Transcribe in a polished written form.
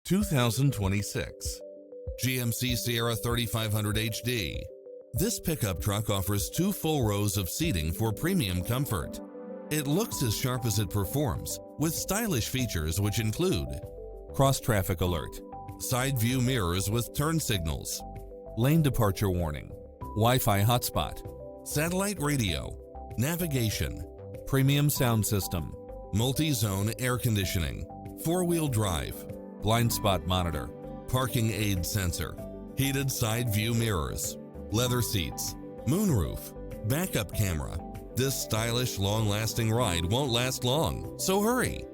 2026 GMC Sierra 3500HD. This pickup truck offers 2 full rows of seating for premium comfort. It looks as sharp as it performs, with stylish features which include cross-traffic alert, side view mirrors with turn signals, lane departure warning, Wi-Fi hotspot, satellite radio, navigation, premium sound system, multi-zone air conditioning, 4-wheel drive, blind spot monitor, parking aid sensor, heated side view mirrors, leather seats, moonroof, backup camera. This stylish, long-lasting ride won't last long, so hurry!